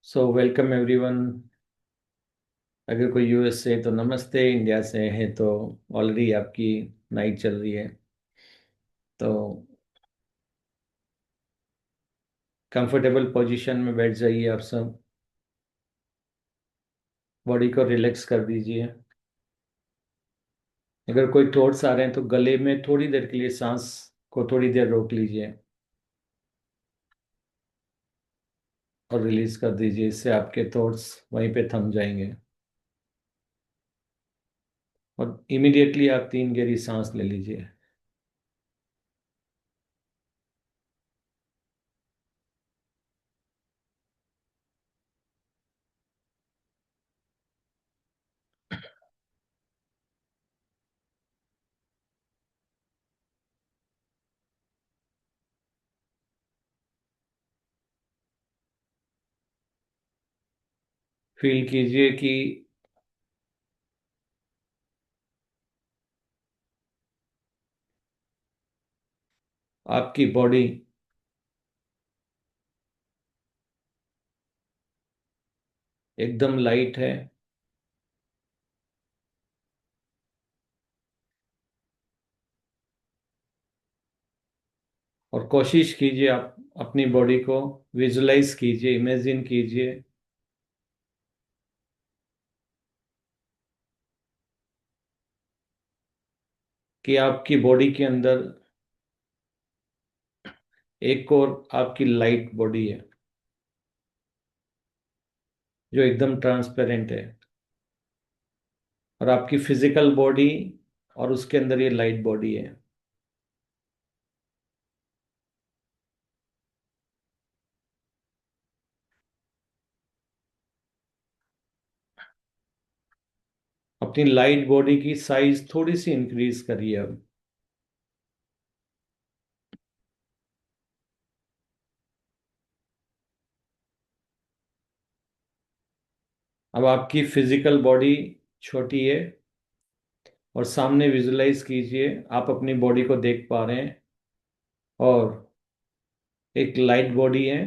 So welcome everyone. अगर कोई US से है तो नमस्ते, इंडिया से है तो ऑलरेडी आपकी नाइट चल रही है। तो कंफर्टेबल पोजीशन में बैठ जाइए आप सब। बॉडी को रिलैक्स कर दीजिए। अगर कोई थॉट्स आ रहे हैं तो गले में थोड़ी देर के लिए सांस को थोड़ी देर रोक लीजिए और रिलीज कर दीजिए। इससे आपके थॉट्स वहीं पे थम जाएंगे और इमीडिएटली आप 3 गहरी सांस ले लीजिए। फील कीजिए कि आपकी बॉडी एकदम लाइट है। और कोशिश कीजिए आप अपनी बॉडी को विजुलाइज कीजिए, इमेजिन कीजिए कि आपकी बॉडी के अंदर एक और आपकी लाइट बॉडी है जो एकदम ट्रांसपेरेंट है। और आपकी फिजिकल बॉडी और उसके अंदर ये लाइट बॉडी है। अपनी लाइट बॉडी की साइज थोड़ी सी इंक्रीज करिए अब। अब आपकी फिजिकल बॉडी छोटी है और सामने विजुलाइज कीजिए आप अपनी बॉडी को देख पा रहे हैं और एक लाइट बॉडी है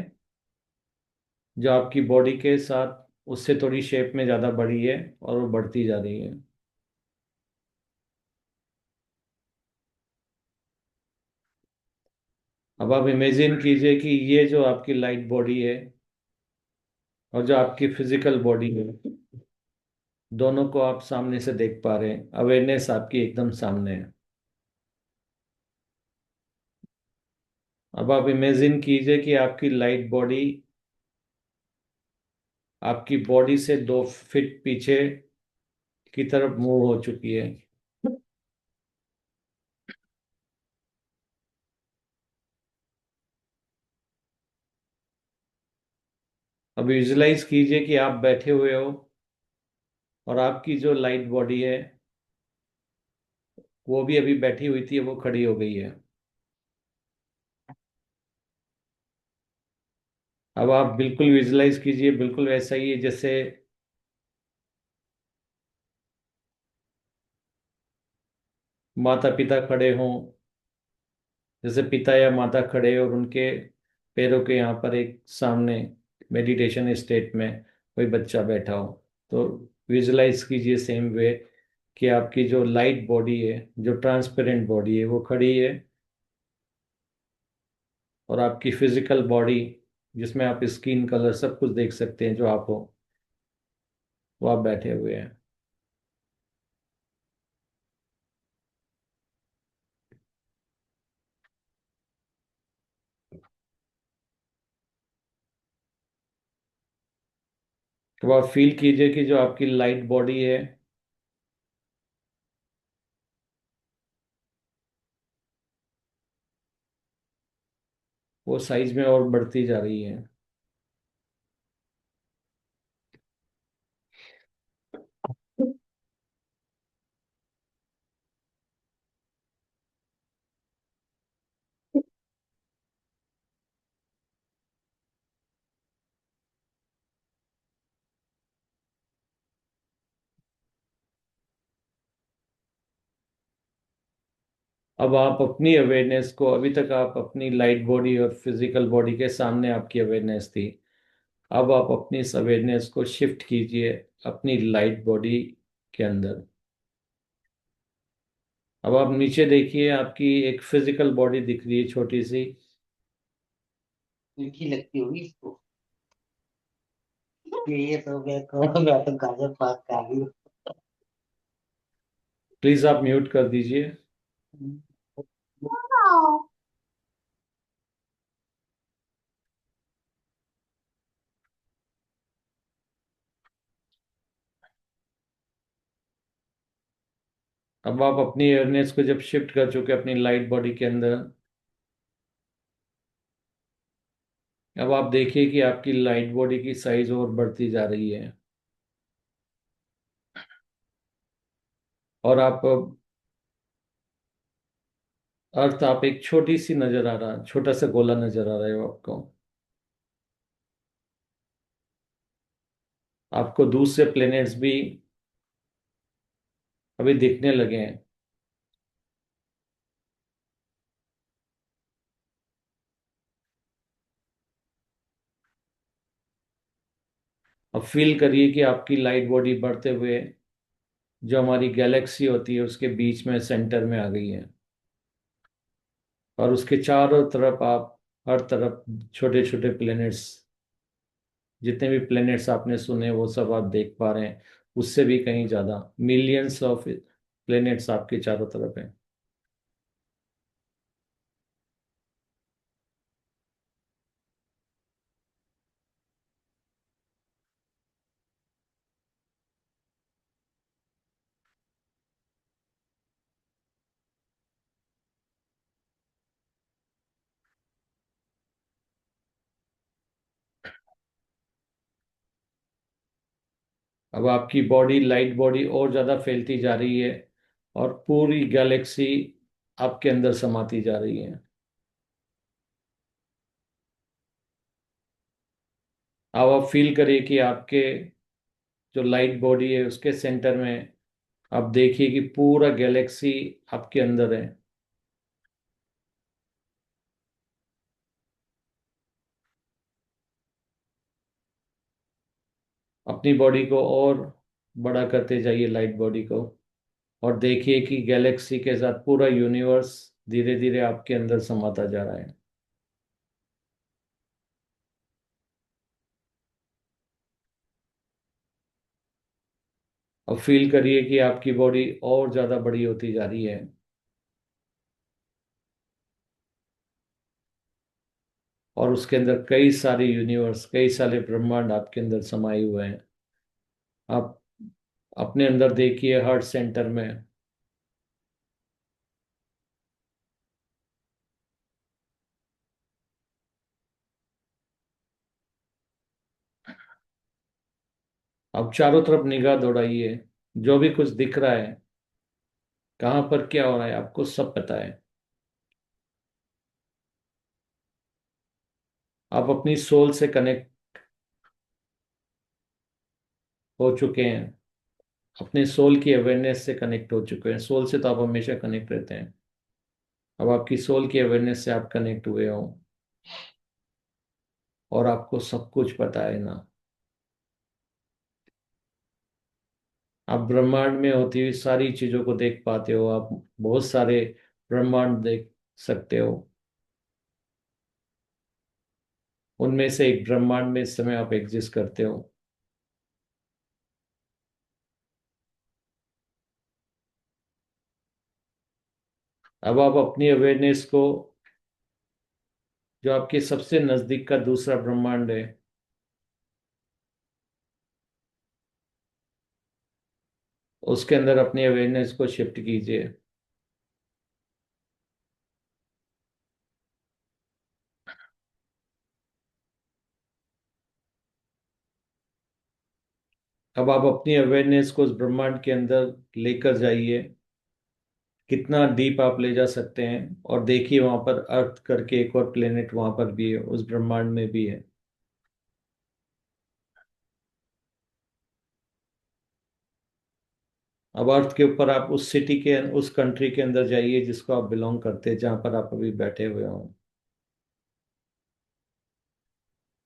जो आपकी बॉडी के साथ उससे थोड़ी शेप में ज़्यादा बड़ी है और वो बढ़ती जा रही है। अब आप इमेजिन कीजिए कि ये जो आपकी लाइट बॉडी है और जो आपकी फिजिकल बॉडी है, दोनों को आप सामने से देख पा रहे हैं। अवेयरनेस आपकी एकदम सामने है। अब आप इमेजिन कीजिए कि आपकी लाइट बॉडी आपकी बॉडी से 2 फीट पीछे की तरफ मूव हो चुकी है। अब विजुलाइज कीजिए कि आप बैठे हुए हो और आपकी जो लाइट बॉडी है वो भी अभी बैठी हुई थी, वो खड़ी हो गई है। अब आप बिल्कुल विजुलाइज कीजिए, बिल्कुल वैसा ही है जैसे माता पिता खड़े हों। जैसे पिता या माता खड़े और उनके पैरों के यहाँ पर एक सामने मेडिटेशन स्टेट में कोई बच्चा बैठा हो। तो विजुलाइज कीजिए सेम वे कि आपकी जो लाइट बॉडी है, जो ट्रांसपेरेंट बॉडी है, वो खड़ी है और आपकी फिजिकल बॉडी जिसमें आप स्किन कलर सब कुछ देख सकते हैं जो आप हो, वो आप बैठे हुए हैं। तो आप फील कीजिए कि जो आपकी लाइट बॉडी है वो साइज में और बढ़ती जा रही है। अब आप अपनी अवेयरनेस को, अभी तक आप अपनी लाइट बॉडी और फिजिकल बॉडी के सामने आपकी अवेयरनेस थी, अब आप अपनी इस अवेयरनेस को शिफ्ट कीजिए अपनी लाइट बॉडी के अंदर। अब आप नीचे देखिए, आपकी एक फिजिकल बॉडी दिख रही है छोटी सी। मीठी लगती होगी इसको। ये तो मैं तो गाजर पाक खा रही प्लीज आप म्यूट कर दीजिए। हूँ। अब आप अपनी अवेयरनेस को जब शिफ्ट कर चुके अपनी लाइट बॉडी के अंदर, अब आप देखिए कि आपकी लाइट बॉडी की साइज और बढ़ती जा रही है। और आप, अर्थ आप एक छोटी सी नजर आ रहा, छोटा सा गोला नजर आ रहा है आपको। आपको दूसरे प्लेनेट्स भी अभी दिखने लगे हैं। अब फील करिए कि आपकी लाइट बॉडी बढ़ते हुए जो हमारी गैलेक्सी होती है उसके बीच में सेंटर में आ गई है। और उसके चारों तरफ आप, हर तरफ छोटे छोटे प्लेनेट्स, जितने भी प्लेनेट्स आपने सुने वो सब आप देख पा रहे हैं। उससे भी कहीं ज्यादा मिलियंस ऑफ प्लेनेट्स आपके चारों तरफ हैं। अब आपकी बॉडी, लाइट बॉडी और ज्यादा फैलती जा रही है और पूरी गैलेक्सी आपके अंदर समाती जा रही है। अब आप फील करिए कि आपके जो लाइट बॉडी है उसके सेंटर में आप देखिए कि पूरा गैलेक्सी आपके अंदर है। अपनी बॉडी को और बड़ा करते जाइए, लाइट बॉडी को, और देखिए कि गैलेक्सी के साथ पूरा यूनिवर्स धीरे धीरे आपके अंदर समाता जा रहा है। अब फील करिए कि आपकी बॉडी और ज्यादा बड़ी होती जा रही है। और उसके अंदर कई सारे यूनिवर्स, कई सारे ब्रह्मांड आपके अंदर समाये हुए हैं। आप अपने अंदर देखिए, हार्ट सेंटर में। आप चारों तरफ निगाह दौड़ाइए, जो भी कुछ दिख रहा है, कहाँ पर क्या हो रहा है, आपको सब पता है। आप अपनी सोल से कनेक्ट हो चुके हैं, अपने सोल की अवेयरनेस से कनेक्ट हो चुके हैं। सोल से तो आप हमेशा कनेक्ट रहते हैं। अब आपकी सोल की अवेयरनेस से आप कनेक्ट हुए हो और आपको सब कुछ पता है ना। आप ब्रह्मांड में होती हुई सारी चीजों को देख पाते हो। आप बहुत सारे ब्रह्मांड देख सकते हो। उनमें से एक ब्रह्मांड में इस समय आप एग्जिस्ट करते हो। अब आप अपनी अवेयरनेस को, जो आपके सबसे नजदीक का दूसरा ब्रह्मांड है, उसके अंदर अपनी अवेयरनेस को शिफ्ट कीजिए। अब आप अपनी अवेयरनेस को उस ब्रह्मांड के अंदर लेकर जाइए। कितना डीप आप ले जा सकते हैं, और देखिए वहां पर अर्थ करके एक और प्लेनेट वहां पर भी है, उस ब्रह्मांड में भी है। अब अर्थ के ऊपर आप उस सिटी के, उस कंट्री के अंदर जाइए जिसको आप बिलोंग करते हैं, जहां पर आप अभी बैठे हुए हो।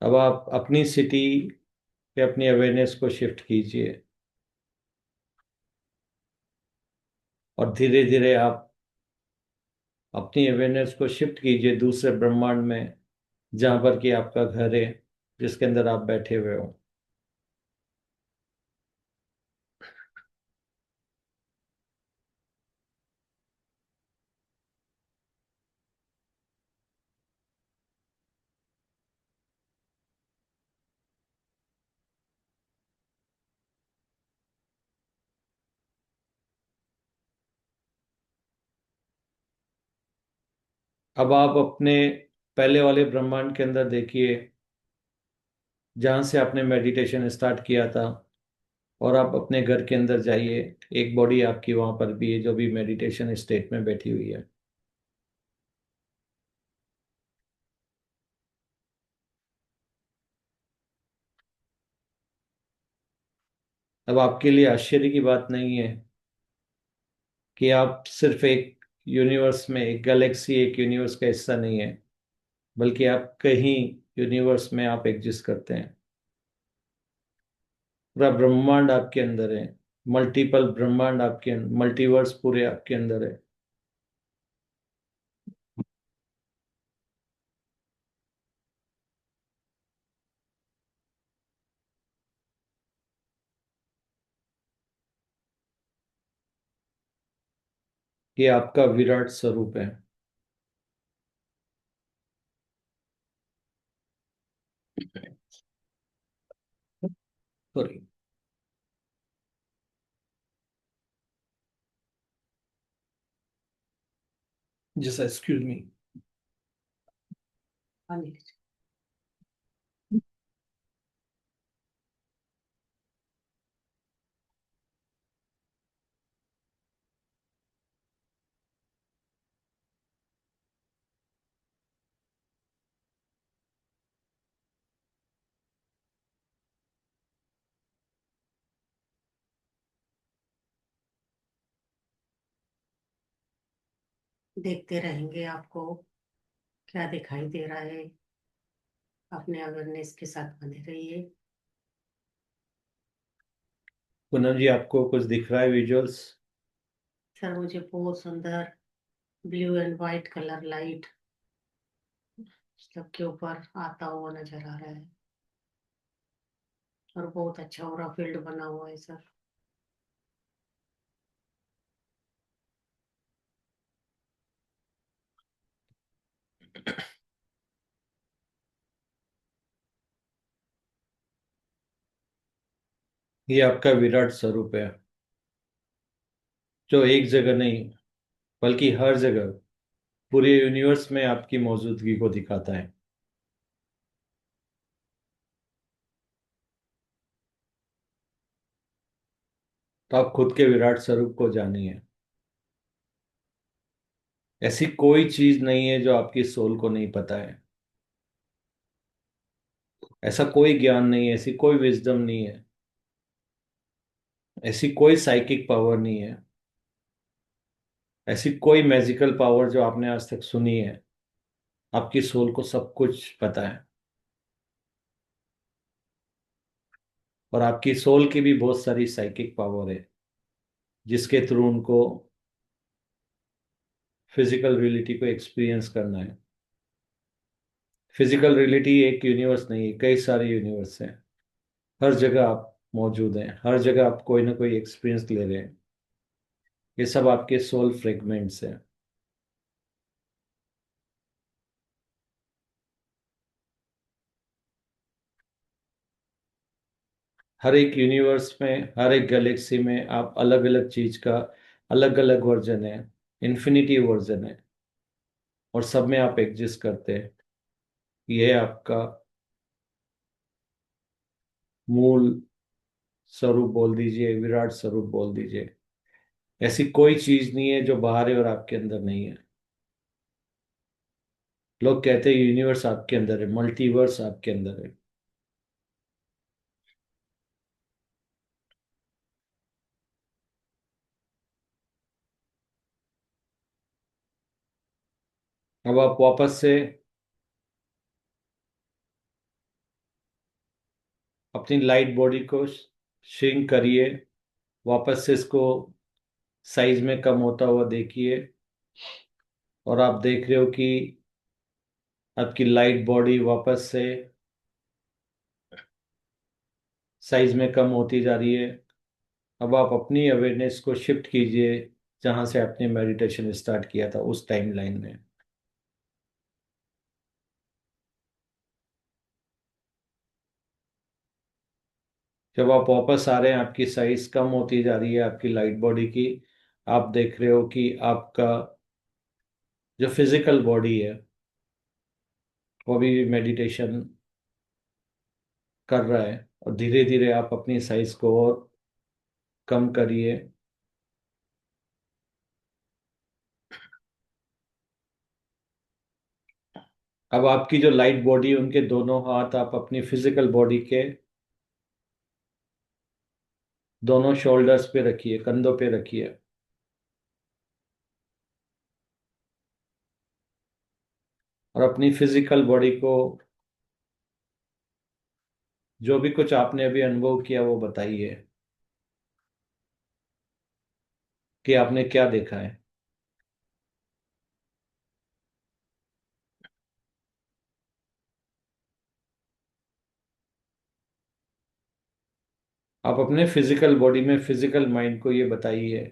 अब आप अपनी सिटी पे अपनी अवेयरनेस को शिफ्ट कीजिए और धीरे धीरे आप अपनी अवेयरनेस को शिफ्ट कीजिए दूसरे ब्रह्मांड में, जहां पर कि आपका घर है, जिसके अंदर आप बैठे हुए हो। अब आप अपने पहले वाले ब्रह्मांड के अंदर देखिए, जहां से आपने मेडिटेशन स्टार्ट किया था, और आप अपने घर के अंदर जाइए। एक बॉडी आपकी वहां पर भी है जो भी मेडिटेशन स्टेट में बैठी हुई है। अब आपके लिए आश्चर्य की बात नहीं है कि आप सिर्फ एक यूनिवर्स में, एक गैलेक्सी, एक यूनिवर्स का हिस्सा नहीं है, बल्कि आप कहीं यूनिवर्स में आप एग्जिस्ट करते हैं। पूरा ब्रह्मांड आपके अंदर है। मल्टीपल ब्रह्मांड आपके, मल्टीवर्स पूरे आपके अंदर है। ये आपका विराट स्वरूप है। Sorry, just excuse me. देखते रहेंगे आपको क्या दिखाई दे रहा है। अपने अवेयरनेस के साथ बने रहिए। पुनः जी, आपको कुछ दिख रहा है विजुअल्स? सर मुझे बहुत सुंदर blue and white colour light सबके ऊपर आता हुआ नजर आ रहा है। और बहुत अच्छा ऑरा फील्ड बना हुआ है सर। ये आपका विराट स्वरूप है, जो एक जगह नहीं बल्कि हर जगह पूरे यूनिवर्स में आपकी मौजूदगी को दिखाता है। तो आप खुद के विराट स्वरूप को जानिए। ऐसी कोई चीज नहीं है जो आपकी सोल को नहीं पता है। ऐसा कोई ज्ञान नहीं है, ऐसी कोई विजडम नहीं है, ऐसी कोई साइकिक पावर नहीं है, ऐसी कोई मैजिकल पावर जो आपने आज तक सुनी है। आपकी सोल को सब कुछ पता है। और आपकी सोल की भी बहुत सारी साइकिक पावर है, जिसके थ्रू उनको फिजिकल रियलिटी को एक्सपीरियंस करना है। फिजिकल रियलिटी एक यूनिवर्स नहीं है, कई सारे यूनिवर्स हैं। हर जगह आप मौजूद हैं, हर जगह आप कोई ना कोई एक्सपीरियंस ले रहे हैं। ये सब आपके सोल फ्रेगमेंट्स हैं। हर एक यूनिवर्स में, हर एक गैलेक्सी में आप अलग अलग चीज का अलग अलग वर्जन है, इन्फिनिटी वर्जन है, और सब में आप एग्जिस्ट करते हैं। ये आपका मूल स्वरूप बोल दीजिए, विराट स्वरूप बोल दीजिए। ऐसी कोई चीज नहीं है जो बाहर है और आपके अंदर नहीं है। लोग कहते हैं यूनिवर्स आपके अंदर है, मल्टीवर्स आपके अंदर है। अब आप वापस से अपनी लाइट बॉडी को श्रिंक करिए, वापस से इसको साइज में कम होता हुआ देखिए, और आप देख रहे हो कि आपकी लाइट बॉडी वापस से साइज में कम होती जा रही है। अब आप अपनी अवेयरनेस को शिफ्ट कीजिए जहां से आपने मेडिटेशन स्टार्ट किया था उस टाइम लाइन में। जब आप वापस आ रहे हैं, आपकी साइज कम होती जा रही है आपकी लाइट बॉडी की। आप देख रहे हो कि आपका जो फिजिकल बॉडी है वो भी मेडिटेशन कर रहा है, और धीरे धीरे आप अपनी साइज को और कम करिए। अब आपकी जो लाइट बॉडी है उनके दोनों हाथ आप अपनी फिजिकल बॉडी के दोनों शोल्डर्स पे रखिए, कंधों पे रखिए, और अपनी फिजिकल बॉडी को जो भी कुछ आपने अभी अनुभव किया वो बताइए कि आपने क्या देखा है। आप अपने फिजिकल बॉडी में फिजिकल माइंड को ये बताइए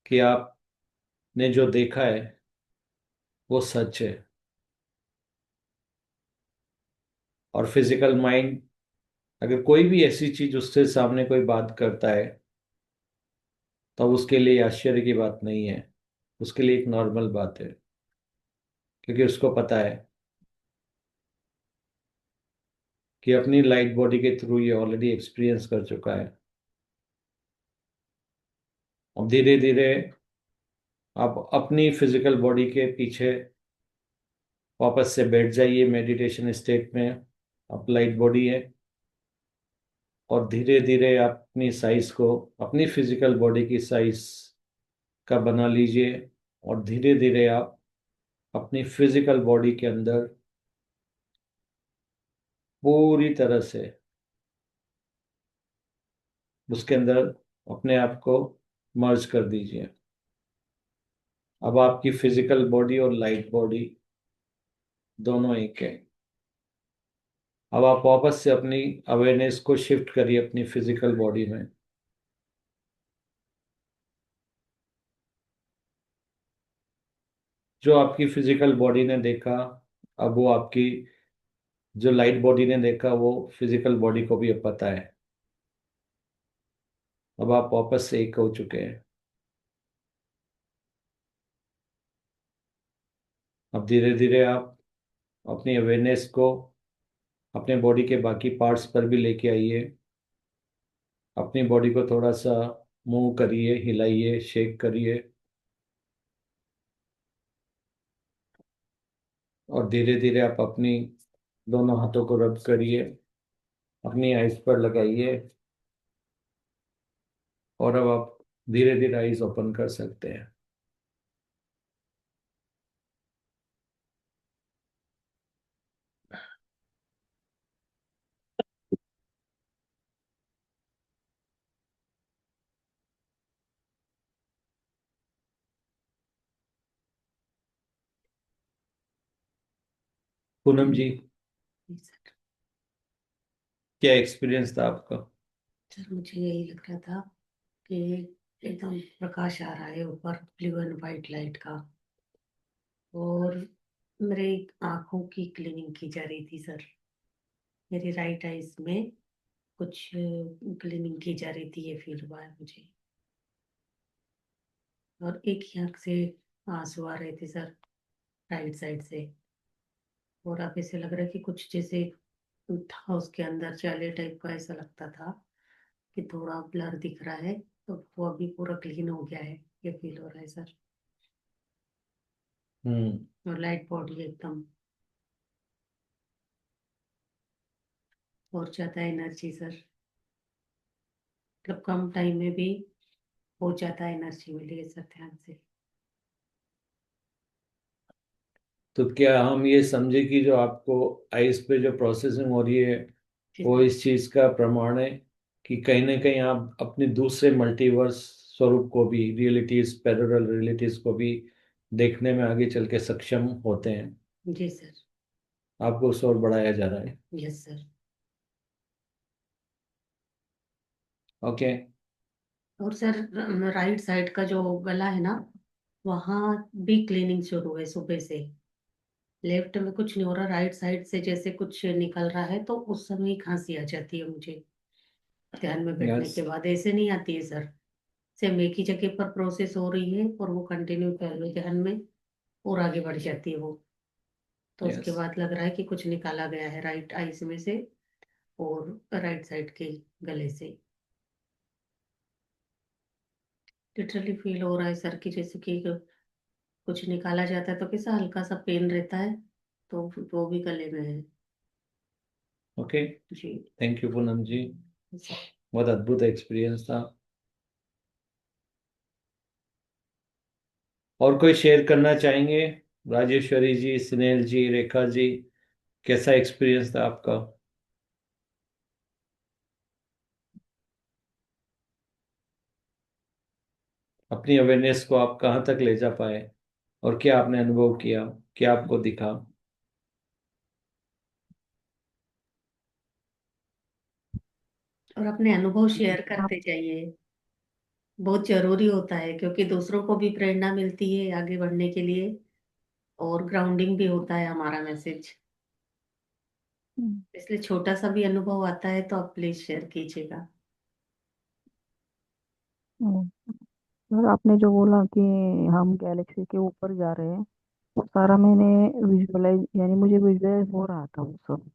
कि आपने जो देखा है वो सच है। और फिजिकल माइंड अगर कोई भी ऐसी चीज उससे सामने कोई बात करता है तब उसके लिए आश्चर्य की बात नहीं है, उसके लिए एक नॉर्मल बात है, क्योंकि उसको पता है कि अपनी लाइट बॉडी के थ्रू ये ऑलरेडी एक्सपीरियंस कर चुका है। अब धीरे धीरे आप अपनी फिजिकल बॉडी के पीछे वापस से बैठ जाइए मेडिटेशन स्टेट में। आप लाइट बॉडी है, और धीरे धीरे आप अपनी साइज को अपनी फिजिकल बॉडी की साइज का बना लीजिए, और धीरे धीरे आप अपनी फिजिकल बॉडी के अंदर पूरी तरह से उसके अंदर अपने आप को मर्ज कर दीजिए। अब आपकी फिजिकल बॉडी और लाइट बॉडी दोनों एक है। अब आप वापस से अपनी अवेयरनेस को शिफ्ट करिए अपनी फिजिकल बॉडी में। जो आपकी फिजिकल बॉडी ने देखा, अब वो आपकी जो लाइट बॉडी ने देखा वो फिजिकल बॉडी को भी अब पता है। अब आप वापस से एक हो चुके हैं। अब धीरे धीरे आप अपनी अवेयरनेस को अपने बॉडी के बाकी पार्ट्स पर भी लेके आइए। अपनी बॉडी को थोड़ा सा मूव करिए, हिलाइए, शेक करिए, और धीरे धीरे आप अपनी दोनों हाथों को रब करिए, अपनी आइज पर लगाइए, और अब आप धीरे धीरे आइज ओपन कर सकते हैं। पूनम जी, जी सर। क्या एक्सपीरियंस था आपका? सर मुझे यही लग रहा था कि एकदम प्रकाश आ रहा है ऊपर, ब्लू एंड व्हाइट लाइट का, और मेरे आंखों की क्लीनिंग की जा रही थी सर। मेरी राइट आइज में कुछ क्लीनिंग की जा रही थी, ये फील हुआ है मुझे। और एक ही आंख से आंसू आ रहे थे सर, राइट साइड से। और अब ऐसे लग रहा है कि कुछ जैसे था उसके अंदर जाले टाइप का, ऐसा लगता था कि थोड़ा ब्लर दिख रहा है, तो वो अभी पूरा क्लीन हो गया है, ये फील हो रहा है सर। हम्म। और लाइट बॉडी एकदम, और ज्यादा एनर्जी सर, मतलब कम टाइम में भी बहुत ज्यादा एनर्जी मिली है सर ध्यान से। तो क्या हम ये समझे कि जो आपको आइस पे जो प्रोसेसिंग हो रही है जी वो सर। इस चीज का प्रमाण है कि कहीं ना कहीं आप अपने दूसरे मल्टीवर्स स्वरूप को भी, रियलिटीज, पैरेलल रियलिटीज को भी देखने में आगे चल के सक्षम होते हैं? जी सर। आपको उस ओर बढ़ाया जा रहा है। Yes sir. ओके। और सर, राइट साइड का जो गला है ना, वहाँ भी क्लीनिंग शुरू है सुबह से। लेफ्ट में कुछ नहीं हो रहा, राइट साइड से जैसे कुछ निकल रहा है, तो उस समय ही खांसी आ जाती है मुझे। ध्यान में बैठने यस। के बाद ऐसे नहीं आती है सर। सेम एक ही जगह पर प्रोसेस हो रही है और वो कंटिन्यू कर रही है ध्यान में, और आगे बढ़ जाती है वो। तो उसके यस। बाद लग रहा है कि कुछ निकाला गया है राइट आईज में से, और राइट साइड के गले से। लिटरली फील हो रहा है सर कि जैसे कि कुछ निकाला जाता है तो कैसा हल्का सा पेन रहता है, तो वो भी गले में है। ओके। जी thank you Poonam ji. Sir. बहुत अद्भुत एक्सपीरियंस था। और कोई शेयर करना चाहेंगे? राजेश्वरी जी, सुनील जी, रेखा जी, कैसा एक्सपीरियंस था आपका? अपनी अवेयरनेस को आप कहाँ तक ले जा पाए, और क्या आपने अनुभव किया, क्या आपको दिखा? और अपने अनुभव शेयर करते जाइए, बहुत जरूरी होता है, क्योंकि दूसरों को भी प्रेरणा मिलती है आगे बढ़ने के लिए, और ग्राउंडिंग भी होता है हमारा मैसेज। हम्म, इसलिए छोटा सा भी अनुभव आता है तो आप प्लीज शेयर कीजिएगा। हम्म। सर आपने जो बोला कि हम गैलेक्सी के ऊपर जा रहे हैं, वो सारा मैंने विजुअलाइज, यानी मुझे विजुअलाइज हो रहा था वो सब।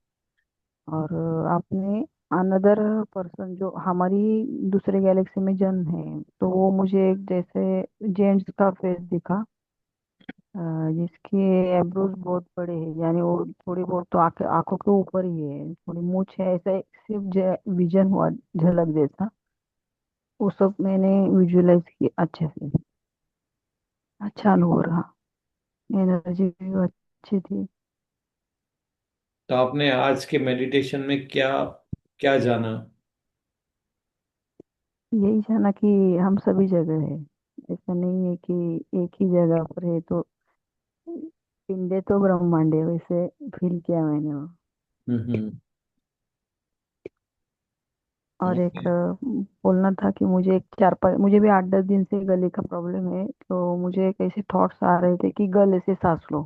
और आपने अनदर पर्सन जो हमारी दूसरे गैलेक्सी में जन्म है, तो वो मुझे एक जैसे जेंट्स का फेस दिखा, अ, जिसके एब्रोज बहुत बड़े हैं, यानी वो थोड़ी बहुत तो आंखों के ऊपर ही है, थोड़ी मूंछ है, ऐसा सिर्फ विजन हुआ, झलक जैसा। वो सब मैंने विजुअलाइज किया अच्छे से। अच्छा अनुभव रहा, एनर्जी भी अच्छी थी। तो आपने आज के मेडिटेशन में क्या क्या जाना? यही जाना कि हम सभी जगह है, ऐसा नहीं है कि एक ही जगह पर है तो पिंडे तो ब्रह्मांड है, वैसे फील किया मैंने वो। हम्म। और एक ओके। बोलना था कि मुझे एक 4-5, मुझे भी 8-10 दिन से गले का प्रॉब्लम है, तो मुझे एक ऐसे थॉट्स आ रहे थे कि गले से सांस लो।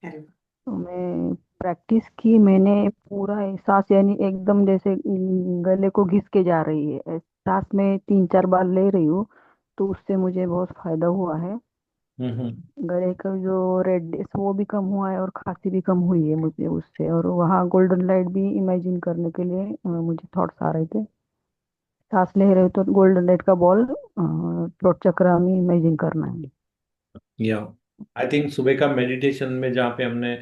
अरे वाह। तो मैं प्रैक्टिस की मैंने, पूरा सांस यानी एकदम जैसे गले को घिस के जा रही है, सांस में 3-4 बार ले रही हूँ, तो उससे मुझे बहुत फायदा हुआ है। हम्म। गले का जो रेडनेस वो भी कम हुआ है, और खांसी भी कम हुई है मुझे उससे। और वहाँ गोल्डन लाइट भी इमेजिन करने के लिए मुझे थॉट्स आ रहे थे। सांस ले रहे हो तो गोल्डन लाइट का बॉल थ्रोट चक्र में इमेजिन करना है। या आई थिंक सुबह का मेडिटेशन में जहाँ पे हमने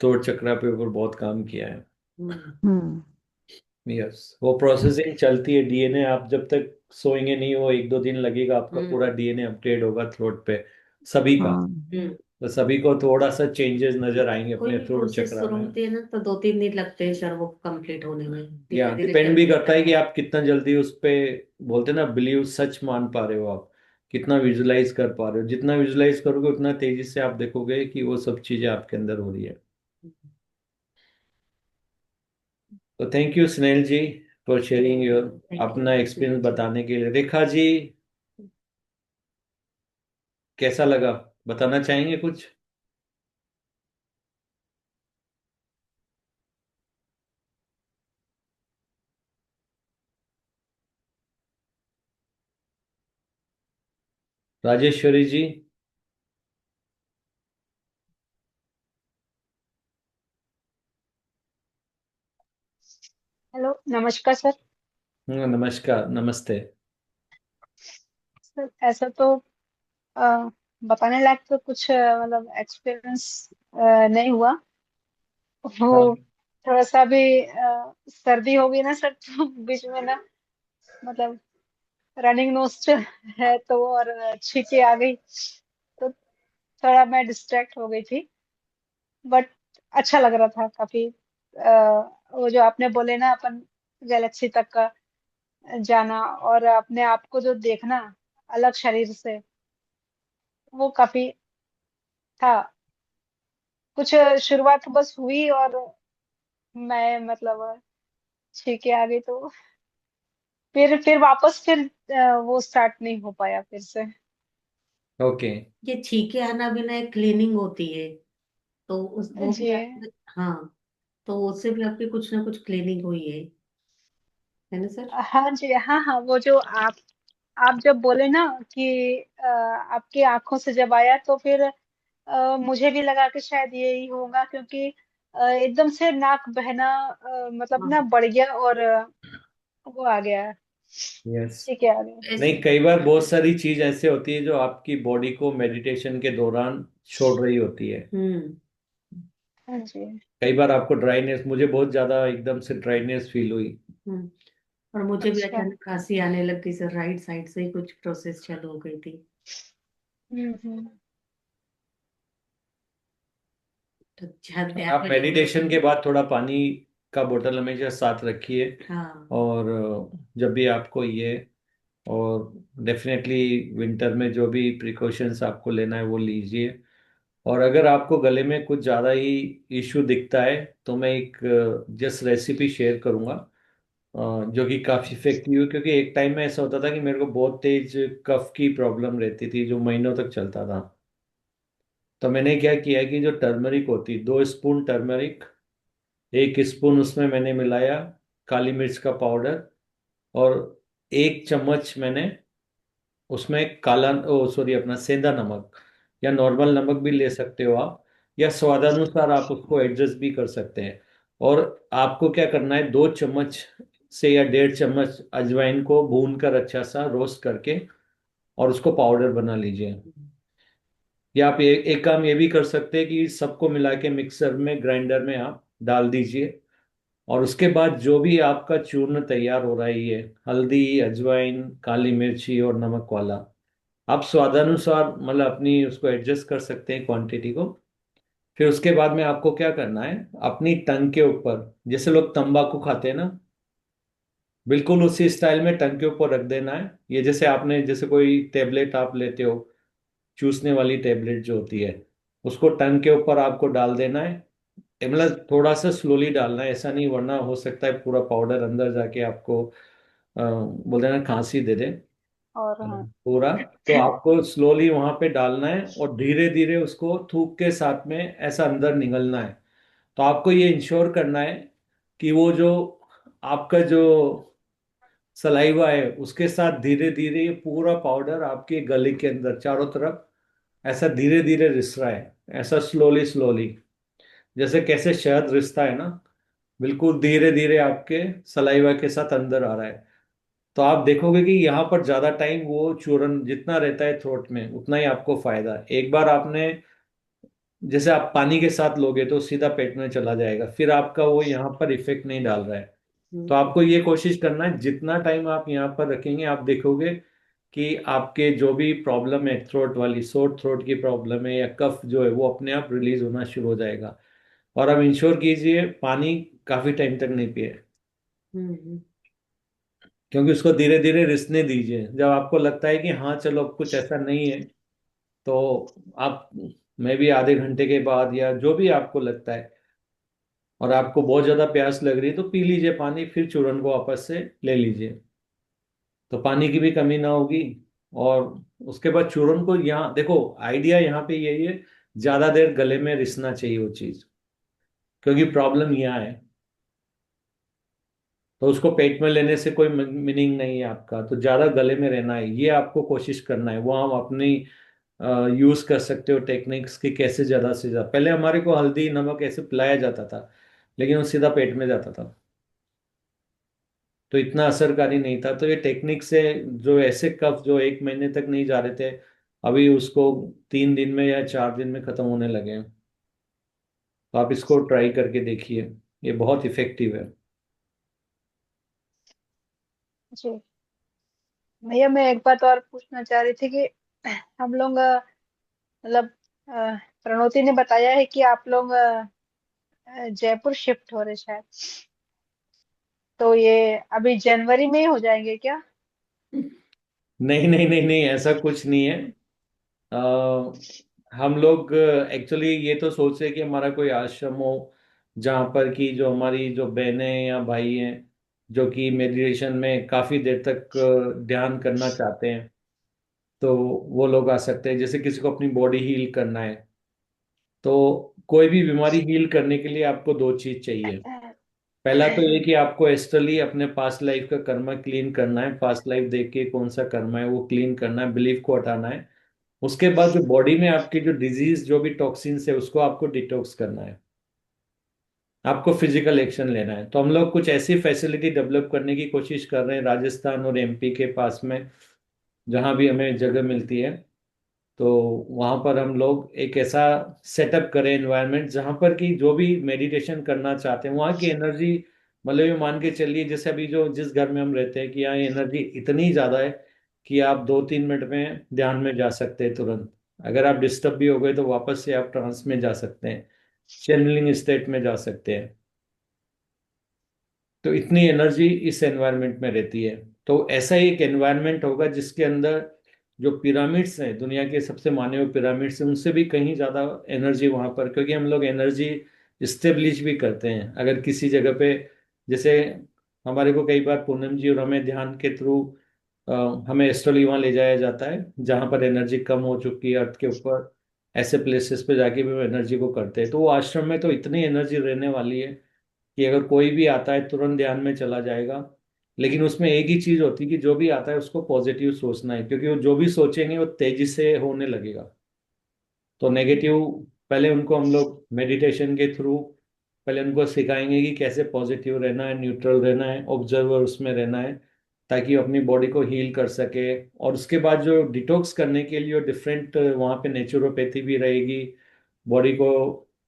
थ्रोट चक्रा पे ऊपर बहुत काम किया है। हम्म। हम्म। यस, वो प्रोसेसिंग चलती है। डीएनए, आप जब तक सोएंगे नहीं, वो 1-2 दिन लगेगा, आपका पूरा हम्म। डीएनए अपडेट होगा थ्रोट पे, सभी का। हाँ। हम्म। तो सभी को थोड़ा सा चेंजेस नजर आएंगे कोई अपने भी थ्रोट प्रोसेस चक्रा शुरू में। होती है ना, तो 2-3 दिन लगते हैं सर वो कंप्लीट होने में, या धीरे धीरे डिपेंड भी चलते करता है जाता कि है। आप कितना जल्दी उस पे, बोलते हैं ना, बिलीव, सच मान पा रहे हो आप, कितना विजुलाइज कर पा रहे हो। जितना विजुलाइज करोगे उतना तेजी से आप देखोगे कि वो सब चीजें आपके अंदर हो रही है। तो thank you Snehal ji for sharing your thank you अपना सुनील एक्सपीरियंस जी। बताने के लिए। रेखा जी, कैसा लगा, बताना चाहेंगे कुछ? राजेश्वरी जी। हेलो, नमस्कार सर। नमस्कार, नमस्ते। सर ऐसा तो अ, बताने लायक तो कुछ मतलब एक्सपीरियंस नहीं हुआ। वो हाँ। थोड़ा सा भी सर्दी हो गई ना सर, तो बीच में ना, मतलब रनिंग नोज है तो, और छींके आ गई, तो थोड़ा मैं डिस्ट्रैक्ट हो गई थी। बट अच्छा लग रहा था काफी। वो जो आपने बोले ना, अपन गैलेक्सी तक का जाना और अपने आप को जो देखना अलग शरीर से, वो काफी था। कुछ शुरुआत बस हुई और मैं मतलब छीके आ गई, तो फिर वापस वो स्टार्ट नहीं हो पाया फिर से। ओके। ये छींके आना भी ना एक क्लीनिंग होती है, तो उस वो जी। भी आपकी, हाँ, तो उससे भी आपकी कुछ ना कुछ क्लीनिंग हुई है ना सर? हाँ जी, हाँ हाँ, वो जो आप जब बोले ना कि आपकी आंखों से जब आया, तो फिर मुझे भी लगा कि शायद यही होगा, क्योंकि एकदम से नाक बहना मतलब हाँ, ना बढ़ गया, और वो आ गया, यस। ठीक है, आ गया। नहीं, कई बार बहुत सारी चीज ऐसे होती है जो आपकी बॉडी को मेडिटेशन के दौरान छोड़ रही होती है। हम्म। हाँ जी। कई बार आपको ड्राइनेस, मुझे बहुत ज्यादा एकदम से ड्राइनेस फील हुई। हम्म। और मुझे भी अच्छा। अचानक खांसी आने लग गई सर, राइट साइड से ही कुछ प्रोसेस चालू हो गई थी। हम्म। तो ध्यान ध्यान आप में रखना मेडिटेशन होता के है। बाद थोड़ा पानी का बोतल हमेशा साथ रखिए। हाँ। और जब भी आपको ये, और डेफिनेटली विंटर में जो भी प्रिकॉशंस आपको लेना है वो लीजिए। और अगर आपको गले में कुछ ज़्यादा ही इश्यू दिखता है तो मैं एक जस्ट रेसिपी शेयर करूंगा, जो कि काफ़ी इफेक्टिव है, क्योंकि एक टाइम में ऐसा होता था कि मेरे को बहुत तेज कफ की प्रॉब्लम रहती थी जो महीनों तक चलता था। तो मैंने क्या किया कि जो टर्मरिक होती, 2 स्पून टर्मरिक, 1 स्पून उसमें मैंने मिलाया काली मिर्च का पाउडर, और 1 चम्मच मैंने उसमें काला, ओ सॉरी, अपना सेंधा नमक या नॉर्मल नमक भी ले सकते हो आप, या स्वादानुसार आप उसको एडजस्ट भी कर सकते हैं। और आपको क्या करना है, 2 चम्मच से या 1.5 चम्मच अजवाइन को भून कर अच्छा सा रोस्ट करके और उसको पाउडर बना लीजिए। या आप एक काम ये भी कर सकते हैं कि सबको मिला के मिक्सर में, ग्राइंडर में आप डाल दीजिए। और उसके बाद जो भी आपका चूर्ण तैयार हो रहा है, ये हल्दी, अजवाइन, काली मिर्ची और नमक वाला, आप स्वादानुसार मतलब अपनी उसको एडजस्ट कर सकते हैं क्वांटिटी को। फिर उसके बाद में आपको क्या करना है, अपनी टंग के ऊपर, जैसे लोग तंबाकू खाते हैं ना, बिल्कुल उसी स्टाइल में टंग के ऊपर रख देना है। ये जैसे आपने, जैसे कोई टेबलेट आप लेते हो, चूसने वाली टेबलेट जो होती है, उसको टंग के ऊपर आपको डाल देना है। मतलब थोड़ा सा स्लोली डालना है, ऐसा नहीं, वरना हो सकता है पूरा पाउडर अंदर जाके आपको बोलते हैं ना, खांसी दे दे और हाँ। पूरा। तो आपको स्लोली वहां पे डालना है और धीरे धीरे उसको थूक के साथ में ऐसा अंदर निगलना है। तो आपको ये इंश्योर करना है कि वो जो आपका जो सलाइवा है उसके साथ धीरे धीरे ये पूरा पाउडर आपके गले के अंदर चारों तरफ ऐसा धीरे धीरे रिस रहा है, ऐसा स्लोली स्लोली, जैसे कैसे शहद रिसता है ना, बिल्कुल धीरे धीरे आपके सलाइवा के साथ अंदर आ रहा है। तो आप देखोगे कि यहाँ पर ज्यादा टाइम वो चूरन जितना रहता है थ्रोट में उतना ही आपको फायदा है। एक बार आपने, जैसे आप पानी के साथ लोगे तो सीधा पेट में चला जाएगा, फिर आपका वो यहाँ पर इफेक्ट नहीं डाल रहा है। तो हम्म। आपको ये कोशिश करना है, जितना टाइम आप यहाँ पर रखेंगे आप देखोगे कि आपके जो भी प्रॉब्लम है, थ्रोट वाली, शॉर्ट थ्रोट की प्रॉब्लम है या कफ जो है, वो अपने आप रिलीज होना शुरू हो जाएगा। और आप इंश्योर कीजिए पानी काफी टाइम तक नहीं पिए, हम्म। क्योंकि उसको धीरे धीरे रिसने दीजिए। जब आपको लगता है कि हाँ चलो अब कुछ ऐसा नहीं है, तो आप, मैं भी आधे घंटे के बाद या जो भी आपको लगता है, और आपको बहुत ज्यादा प्यास लग रही है तो पी लीजिए पानी, फिर चूरन को वापस से ले लीजिए, तो पानी की भी कमी ना होगी। और उसके बाद चूरन को, यहाँ देखो आइडिया यहाँ पे यही है, ज्यादा देर गले में रिसना चाहिए वो चीज, क्योंकि प्रॉब्लम यहाँ है। तो उसको पेट में लेने से कोई मीनिंग नहीं है आपका, तो ज्यादा गले में रहना है, ये आपको कोशिश करना है। वो हम अपनी यूज कर सकते हो टेक्निक्स कि कैसे ज्यादा से ज्यादा, पहले हमारे को हल्दी नमक ऐसे पिलाया जाता था, लेकिन वो सीधा पेट में जाता था, तो इतना असरकारी नहीं था। तो ये टेक्निक से जो ऐसे कफ जो 1 महीने तक नहीं जा रहे थे, अभी उसको 3 दिन में या 4 दिन में खत्म होने लगे हैं। तो आप इसको ट्राई करके देखिए, ये बहुत इफेक्टिव है। जी भैया, मैं एक बात और पूछना चाह रही थी कि हम लोग मतलब प्रणोति ने बताया है कि आप लोग जयपुर शिफ्ट हो रहे शायद, तो ये अभी जनवरी में ही हो जाएंगे क्या? नहीं नहीं नहीं नहीं, ऐसा कुछ नहीं है। हम लोग एक्चुअली ये तो सोच रहे कि हमारा कोई आश्रम हो जहाँ पर कि जो हमारी जो बहनें या भाई हैं जो कि मेडिटेशन में काफी देर तक ध्यान करना चाहते हैं, तो वो लोग आ सकते हैं। जैसे किसी को अपनी बॉडी हील करना है, तो कोई भी बीमारी हील करने के लिए आपको दो चीज चाहिए। पहला तो ये कि आपको एस्ट्रली अपने पास्ट लाइफ का कर्मा क्लीन करना है, पास्ट लाइफ देख के कौन सा कर्मा है वो क्लीन करना है, बिलीफ को हटाना है। उसके बाद जो बॉडी में आपकी जो डिजीज जो भी टॉक्सिन्स है उसको आपको डिटॉक्स करना है, आपको फिजिकल एक्शन लेना है। तो हम लोग कुछ ऐसी फैसिलिटी डेवलप करने की कोशिश कर रहे हैं राजस्थान और एमपी के पास में, जहां भी हमें जगह मिलती है। तो वहां पर हम लोग एक ऐसा सेटअप करें एनवायरनमेंट जहां पर कि जो भी मेडिटेशन करना चाहते हैं वहां की एनर्जी, मतलब ये मान के चलिए जैसे अभी जो जिस घर में हम रहते हैं कि यहाँ एनर्जी इतनी ज्यादा है कि आप 2-3 मिनट में ध्यान में जा सकते हैं तुरंत। अगर आप डिस्टर्ब भी हो गए तो वापस से आप ट्रांस में जा सकते हैं, चैनलिंग स्टेट में जा सकते हैं। तो इतनी एनर्जी इस एनवायरनमेंट में रहती है। तो ऐसा ही एक एनवायरनमेंट होगा जिसके अंदर जो पिरामिड्स हैं, दुनिया के सबसे माने हुए पिरामिड्स हैं, उनसे भी कहीं ज्यादा एनर्जी वहां पर, क्योंकि हम लोग एनर्जी इस्टेब्लिश भी करते हैं। अगर किसी जगह पे, जैसे हमारे को कई बार पूनम जी और हमें ध्यान के थ्रू हमें एस्ट्रली वहां ले जाया जाता है जहां पर एनर्जी कम हो चुकी है अर्थ के ऊपर। ऐसे प्लेसेस पे जाके भी हम एनर्जी को करते हैं। तो वो आश्रम में तो इतनी एनर्जी रहने वाली है कि अगर कोई भी आता है तुरंत ध्यान में चला जाएगा। लेकिन उसमें एक ही चीज होती है कि जो भी आता है उसको पॉजिटिव सोचना है, क्योंकि वो जो भी सोचेंगे वो तेजी से होने लगेगा। तो नेगेटिव पहले उनको हम लोग मेडिटेशन के थ्रू पहले उनको सिखाएंगे कि कैसे पॉजिटिव रहना है, न्यूट्रल रहना है, ऑब्जर्वर उसमें रहना है, ताकि वो अपनी बॉडी को हील कर सके। और उसके बाद जो डिटॉक्स करने के लिए डिफरेंट वहाँ पे नेचुरोपैथी भी रहेगी बॉडी को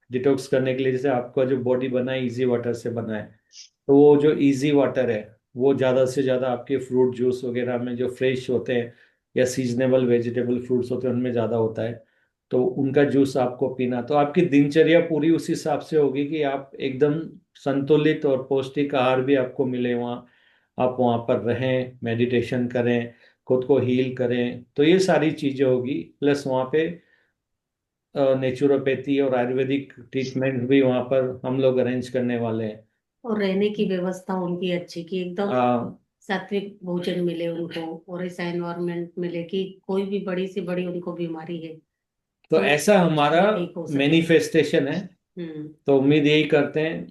डिटॉक्स करने के लिए। जैसे आपका जो बॉडी बना है इजी वाटर से बना है, तो वो जो इजी वाटर है वो ज़्यादा से ज़्यादा आपके फ्रूट जूस वगैरह में जो फ्रेश होते हैं या सीजनेबल वेजिटेबल फ्रूट्स होते हैं उनमें ज़्यादा होता है। तो उनका जूस आपको पीना, तो आपकी दिनचर्या पूरी उस हिसाब से होगी कि आप एकदम संतुलित और पौष्टिक आहार भी आपको मिले वहाँ। आप वहाँ पर रहें, मेडिटेशन करें, खुद को हील करें, तो ये सारी चीज़ें होगी। प्लस वहाँ पे नेचुरोपैथी और आयुर्वेदिक ट्रीटमेंट भी वहाँ पर हम लोग अरेंज करने वाले हैं। और रहने की व्यवस्था उनकी अच्छी, कि एकदम आ, सात्विक भोजन मिले उनको, और ऐसा एनवायरनमेंट मिले कि कोई भी बड़ी से बड़ी उनको बीमारी है तो तो ऐसा हमारा वो ठीक हो सके। मैनिफेस्टेशन है। हम्म। तो उम्मीद यही करते हैं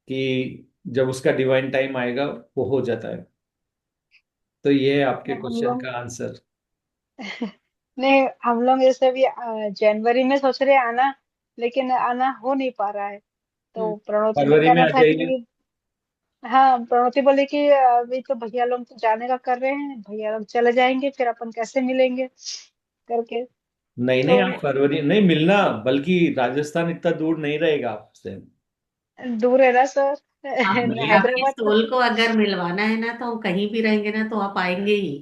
कि जब उसका डिवाइन टाइम आएगा वो हो जाता है। तो ये है आपके नहीं हम क्वेश्चन लोग का आंसर। नहीं, हम लोग जैसे भी जनवरी में सोच रहे हैं आना, लेकिन आना हो नहीं पा रहा है। हम्म। तो प्रणोति का फरवरी में कहना आ था जाइए। कि हाँ, प्रणोति बोले कि अभी तो भैया लोग तो जाने का कर रहे हैं, भैया लोग चले जाएंगे फिर अपन कैसे मिलेंगे करके। नहीं नहीं, तो आप फरवरी नहीं मिलना, बल्कि राजस्थान इतना दूर नहीं रहेगा आपसे। दूर है ना सर। नहीं आपके हैदराबाद तो सोल को अगर मिलवाना है ना, तो हम कहीं भी रहेंगे ना तो आप आएंगे ही।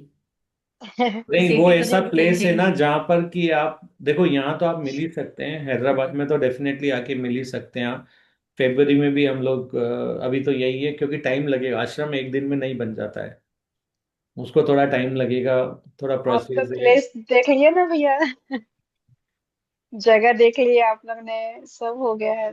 कोई नहीं, वो सिटी तो ऐसा नहीं प्लेस है बदलेंगे। ना जहाँ पर कि आप देखो, यहाँ तो आप मिल ही सकते हैं, हैदराबाद में तो डेफिनेटली आके मिल ही सकते हैं आप। फेब्रुवरी में भी हम लोग अभी तो यही है, क्योंकि टाइम लगेगा, आश्रम एक दिन में नहीं बन जाता है, उसको थोड़ा टाइम लगेगा, थोड़ा आप तो प्रोसेस है। प्लेस देख लिए ना भैया, जगह देख लिए आप लोग ने, सब हो गया है।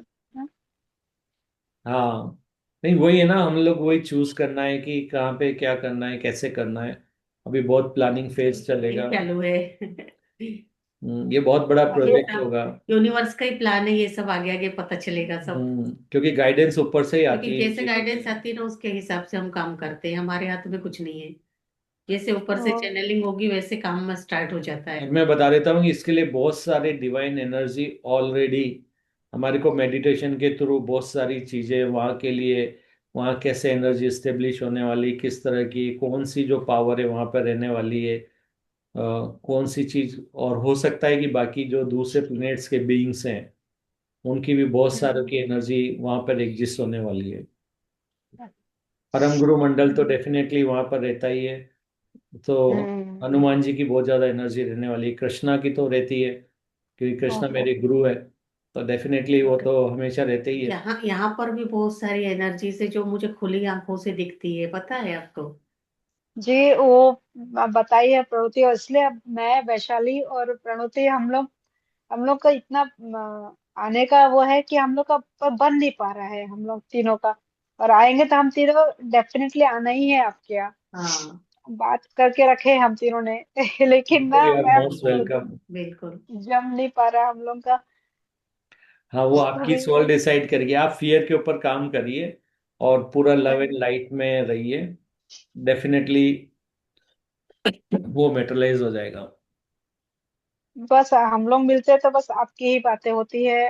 हाँ, नहीं वही है ना, हम लोग वही चूज करना है कि कहाँ पे क्या करना है, कैसे करना है। अभी बहुत प्लानिंग फेज चलेगा। चालू है। ये बहुत बड़ा ये प्रोजेक्ट सब होगा। यूनिवर्स का ही प्लान है, ये सब आगे आगे पता चलेगा सब। क्योंकि गाइडेंस ऊपर से ही क्योंकि आती है इन जैसे चीजों की। गाइडेंस आती है ना उसके हिसाब से हम काम करते हैं, हमारे हाथ में कुछ नहीं है। जैसे ऊपर से और चैनलिंग होगी वैसे काम में स्टार्ट हो जाता और है। मैं बता देता हूँ कि इसके लिए बहुत सारे डिवाइन एनर्जी ऑलरेडी हमारे को मेडिटेशन के थ्रू बहुत सारी चीजें वहाँ के लिए, वहाँ कैसे एनर्जी स्टेब्लिश होने वाली, किस तरह की कौन सी जो पावर है वहाँ पर रहने वाली है, कौन सी चीज, और हो सकता है कि बाकी जो दूसरे प्लैनेट्स के बीइंग्स हैं उनकी भी बहुत सारों हम्म। की एनर्जी वहाँ पर एग्जिस्ट होने वाली है। परम गुरु मंडल तो डेफिनेटली वहाँ पर रहता ही है। तो हम्म। हनुमान जी की बहुत ज्यादा एनर्जी रहने वाली है, कृष्णा की तो रहती है। क्योंकि कृष्णा ओहो। मेरे गुरु है, तो डेफिनेटली वो ओके। तो हमेशा रहते ही है। यहाँ यहाँ पर भी बहुत सारी एनर्जी से जो मुझे खुली आंखों से दिखती है, पता है आपको? जी वो बताइए प्रवृत्ति, और इसलिए अब मैं, वैशाली और प्रणुति, हम लोग का इतना आने का वो है कि हम लोग का पर बन नहीं पा रहा है हम लोग तीनों का। और आएंगे तो हम तीनों डेफिनेटली आना ही है आपके यहाँ। हाँ, बात करके रखे हैं हम तीनों ने लेकिन ना you are ma'am, most welcome. बिल्कुल। जम नहीं पा रहा हम लोग का। हाँ, वो आपकी अभी सोल डिसाइड करिए, आप फियर के ऊपर काम करिए और पूरा लव एंड लाइट में रहिए। डेफिनेटली वो मेटरलाइज हो जाएगा। बस हम लोग मिलते हैं तो बस आपकी ही बातें होती है,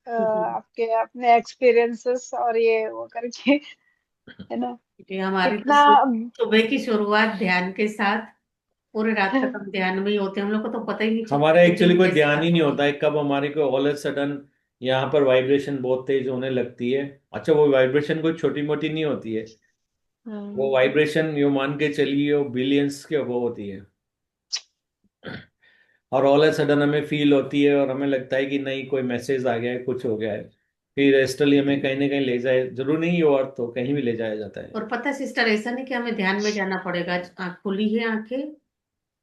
आपके अपने एक्सपीरियंसेस और ये वो करके, है ना। क्योंकि हमारी तो इतना सुबह की शुरुआत ध्यान के साथ, पूरे रात तक हम ध्यान में ही होते हैं, हम लोग को तो पता ही नहीं चलता हमारा कि एक्चुअली दिन कोई कैसे ध्यान ही खत्म नहीं हो होता गया। है कब हमारे को ऑल ऑफ सडन यहाँ पर वाइब्रेशन बहुत तेज होने लगती है। अच्छा, वो वाइब्रेशन कोई छोटी मोटी नहीं होती है, वो हम्म, वाइब्रेशन यू मान के चलिए वो बिलियंस के वो होती है। और ऑल ऑफ सडन हमें फील होती है और हमें लगता है कि नहीं कोई मैसेज आ गया है, कुछ हो गया है। फिर एस्ट्रली हमें कहीं ना कहीं ले जाए, जरूर नहीं ये और तो कहीं भी ले जाया जाता है। और पता है सिस्टर, ऐसा नहीं कि हमें ध्यान में जाना पड़ेगा, आँख खुली है आंखें,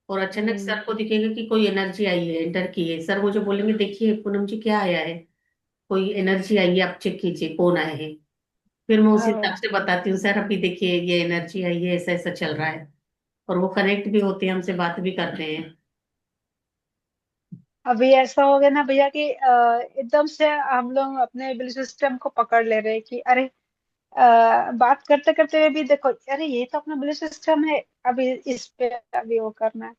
और अचानक हम्म, सर को दिखेगा कि कोई एनर्जी आई है, एंटर की है। सर मुझे बोलेंगे देखिए पूनम जी क्या आया है, कोई एनर्जी आई है, आप चेक कीजिए कौन आए हैं। फिर मैं उसी हिसाब हाँ। से बताती हूँ, सर अभी देखिए ये एनर्जी आई है, ऐसा ऐसा चल रहा है। और वो कनेक्ट भी होते हैं हमसे, बात भी करते हैं। अभी ऐसा हो गया ना भैया कि एकदम से हम लोग अपने बिलीफ सिस्टम को पकड़ ले रहे हैं कि अरे, बात करते करते हुए भी देखो, अरे ये तो अपना बिलीफ सिस्टम है, अभी इस पे अभी वो करना है।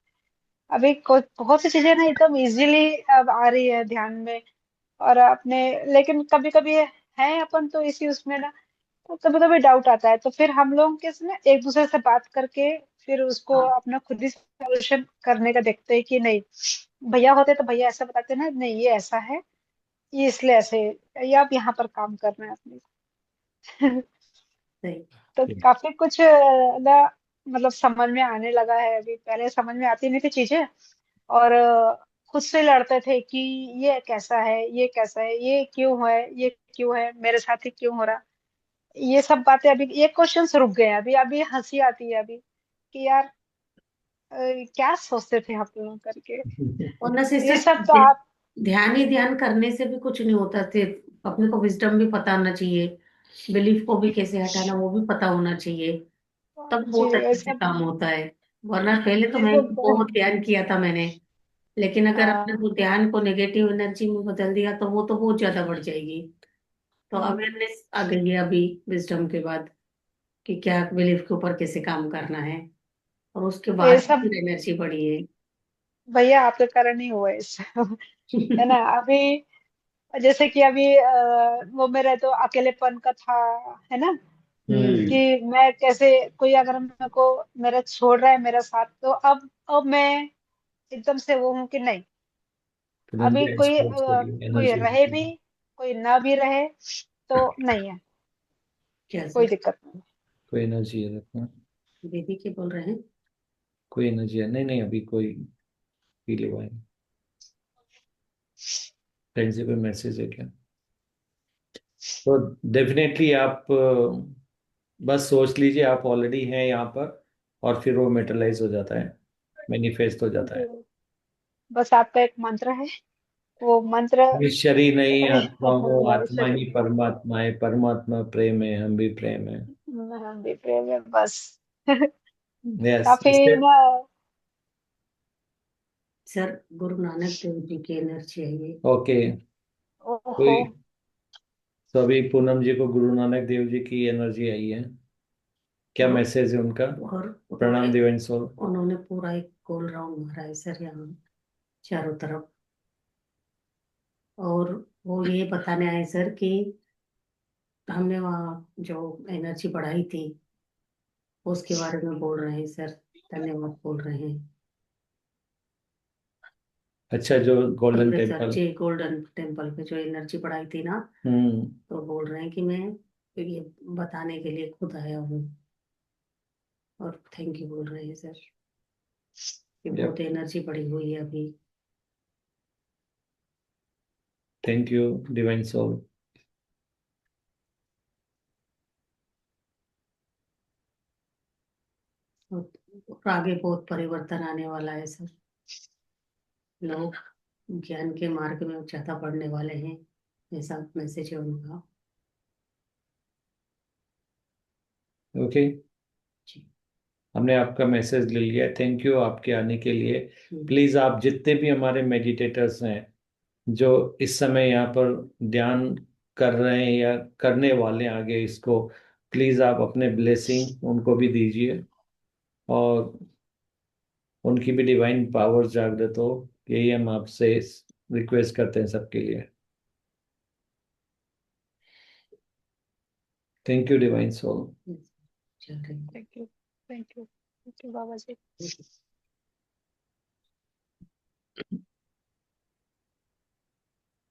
अभी बहुत सी चीजें ना एकदम इजीली अब आ रही है ध्यान में। और अपने, लेकिन कभी कभी है अपन तो इसी उसमें ना, तो कभी कभी डाउट आता है, तो फिर हम लोग के ना एक दूसरे से बात करके फिर उसको हाँ, अपना खुद ही सोल्यूशन करने का देखते हैं कि नहीं, भैया होते तो भैया ऐसा बताते ना, नहीं ये ऐसा है, ये इसलिए ऐसे है, ये आप यहाँ पर काम करना है अपने। सही। तो काफी कुछ ना, मतलब समझ में आने लगा है। अभी पहले समझ में आती नहीं थी चीजें, और खुद से लड़ते थे कि ये कैसा है, ये कैसा है, ये क्यों है, ये क्यों है, मेरे साथ ही क्यों हो रहा। ये सब बातें अभी, ये क्वेश्चंस रुक गए हैं। अभी अभी हंसी आती है अभी कि यार, अ, क्या सोचते थे आप लोग करके। और ना ये सिस्टर, सब तो आप ध्यान ही ध्यान करने से भी कुछ नहीं होता थे। अपने को विजडम भी पता होना चाहिए, बिलीफ को भी कैसे हटाना वो भी पता होना चाहिए, तब जी, बहुत ये अच्छे से सब काम होता है। वरना पहले तो ये मैं सब तो बहुत ध्यान किया था मैंने, लेकिन अगर अपने हाँ। वो ध्यान को नेगेटिव एनर्जी में बदल दिया तो वो तो बहुत ज्यादा बढ़ जाएगी। तो हम्म, अवेयरनेस आ गई है अभी विजडम के बाद, कि क्या बिलीफ के ऊपर कैसे काम करना है, और उसके ये बाद सब फिर एनर्जी बढ़ी है। भैया आपके कारण ही हुआ है इस है ना। अभी जैसे कि अभी वो मेरा तो अकेलेपन का था, है ना, हम्म। हम्म। कि मैं कैसे, कोई अगर मेरे को मेरा छोड़ रहा है मेरा साथ, तो अब मैं एकदम से वो हूँ कि नहीं, तुरंत अभी ही कोई एक्सपोज करिए कोई एनर्जी। रहे भी, कोई ना भी रहे, तो नहीं है, क्या कोई सर? दिक्कत नहीं। कोई एनर्जी है रखना। दीदी क्या बोल रहे हैं? कोई एनर्जी है, नहीं नहीं, अभी कोई फील हुआ है, फ्रेंड से कोई मैसेज है क्या? तो डेफिनेटली आप बस सोच लीजिए आप ऑलरेडी हैं यहाँ पर, और फिर वो मेटरलाइज हो जाता है, मैनिफेस्ट हो जाता जी, है। बस आपका एक मंत्र है, वो मंत्र ये शरीर नहीं आत्मा हो, हमारे आत्मा शरीर ही में, परमात्मा है, परमात्मा प्रेम है, हम भी प्रेम है। हम भी प्रेम है बस। यस, काफी इससे। ना। सर, गुरु नानक देव जी की एनर्जी है ये। ओके। ओहो। कोई, तो अभी पूनम जी को गुरु नानक देव जी की एनर्जी आई है, क्या और मैसेज है उनका? और प्रणाम उन्होंने डिवाइन सोल। उन्होंने पूरा एक गोल राउंड मारा है सर, यहाँ चारों तरफ। और वो ये बताने आए सर कि हमने वहाँ जो एनर्जी बढ़ाई थी उसके बारे में बोल रहे हैं सर, धन्यवाद बोल रहे हैं। अच्छा, जो गोल्डन अपने सर टेम्पल। जी गोल्डन टेम्पल पे जो एनर्जी बढ़ाई थी ना, हम्म। तो बोल रहे हैं कि मैं ये बताने के लिए खुद आया हूँ, और थैंक यू बोल रहे हैं सर, कि यप। बहुत एनर्जी बढ़ी हुई है अभी। Thank you divine soul. और आगे बहुत परिवर्तन आने वाला है सर। लोग ज्ञान के मार्ग में ज्यादा बढ़ने वाले हैं, ऐसा मैसेज है उनका। ओके, जी। हमने आपका मैसेज ले लिया। थैंक यू आपके आने के लिए। प्लीज आप जितने भी हमारे मेडिटेटर्स हैं जो इस समय यहाँ पर ध्यान कर रहे हैं या करने वाले हैं आगे इसको, प्लीज आप अपने ब्लेसिंग उनको भी दीजिए और उनकी भी डिवाइन पावर जागृत हो। यही हम आपसे रिक्वेस्ट करते हैं सबके लिए। Thank you divine soul. चल रही thank you, thank you, thank you Baba ji. है।